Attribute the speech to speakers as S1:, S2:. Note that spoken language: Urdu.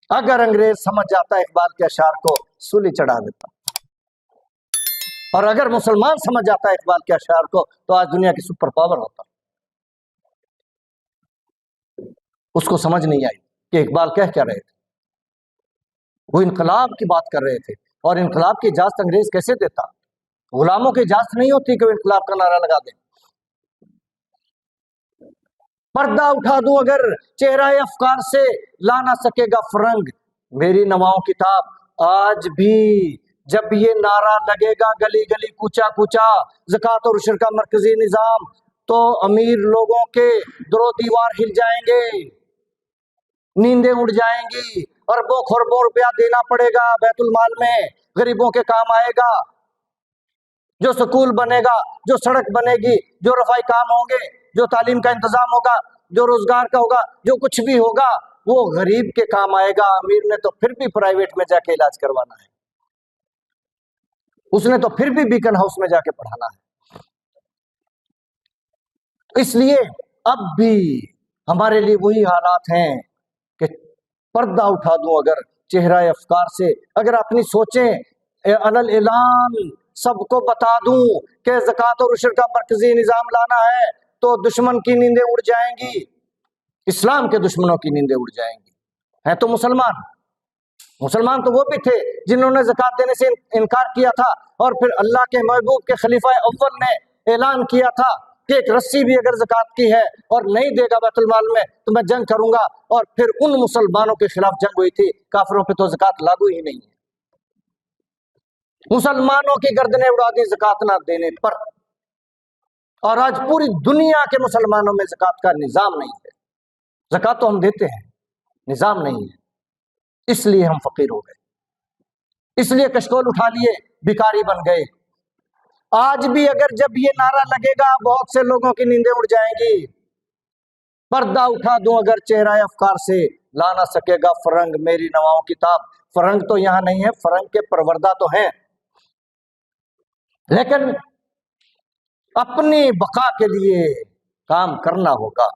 S1: اگر انگریز سمجھ جاتا اقبال کے اشعار کو سولی چڑھا دیتا، اور اگر مسلمان سمجھ جاتا اقبال کے اشعار کو تو آج دنیا کی سپر پاور ہوتا۔ اس کو سمجھ نہیں آئی کہ اقبال کہہ کیا رہے تھے۔ وہ انقلاب کی بات کر رہے تھے، اور انقلاب کی اجازت انگریز کیسے دیتا؟ غلاموں کی اجازت نہیں ہوتی کہ وہ انقلاب کا نعرہ لگا دیں۔ پردہ اٹھا دوں اگر چہرہ افکار سے، لا نہ سکے گا فرنگ میری نواؤں کتاب۔ آج بھی جب یہ نعرہ لگے گا گلی گلی کوچا کوچا، زکوٰۃ اور عشر کا مرکزی نظام، تو امیر لوگوں کے در و دیوار ہل جائیں گے، نیندیں اڑ جائیں گی، اربوں خربوں روپیہ دینا پڑے گا بیت المال میں، غریبوں کے کام آئے گا۔ جو سکول بنے گا، جو سڑک بنے گی، جو رفاہی کام ہوں گے، جو تعلیم کا انتظام ہوگا، جو روزگار کا ہوگا، جو کچھ بھی ہوگا وہ غریب کے کام آئے گا۔ امیر نے تو پھر بھی پرائیویٹ میں جا کے علاج کروانا ہے، اس نے تو پھر بھی بیکن ہاؤس میں جا کے پڑھانا ہے۔ اس لیے اب بھی ہمارے لیے وہی حالات ہیں کہ پردہ اٹھا دوں اگر چہرہ افکار سے، اگر اپنی سوچیں علل اعلان سب کو بتا دوں کہ زکوٰۃ اور عشر کا مرکزی نظام لانا ہے تو دشمن کی نیندیں اڑ جائیں گی، اسلام کے دشمنوں کی نیندیں اڑ جائیں گی۔ ہیں تو مسلمان تو وہ بھی تھے جنہوں نے زکوٰۃ دینے سے انکار کیا تھا، اور پھر اللہ کے محبوب کے خلیفہ اول نے اعلان کیا تھا کہ ایک رسی بھی اگر زکوٰۃ کی ہے اور نہیں دے گا بیت المال میں تو میں جنگ کروں گا، اور پھر ان مسلمانوں کے خلاف جنگ ہوئی تھی۔ کافروں پہ تو زکوٰۃ لاگو ہی نہیں ہے، مسلمانوں کی گردنیں اڑا دی زکوٰۃ نہ دینے پر، اور آج پوری دنیا کے مسلمانوں میں زکوٰۃ کا نظام نہیں ہے۔ زکوٰۃ تو ہم دیتے ہیں، نظام نہیں ہے، اس لیے ہم فقیر ہو گئے، اس لیے کشکول اٹھا لیے، بھکاری بن گئے۔ آج بھی اگر جب یہ نعرہ لگے گا بہت سے لوگوں کی نیندیں اڑ جائیں گی۔ پردہ اٹھا دوں اگر چہرہ افکار سے، لا نہ سکے گا فرنگ میری نواؤں کتاب۔ فرنگ تو یہاں نہیں ہے، فرنگ کے پروردہ تو ہیں، لیکن اپنی بقا کے لیے کام کرنا ہوگا۔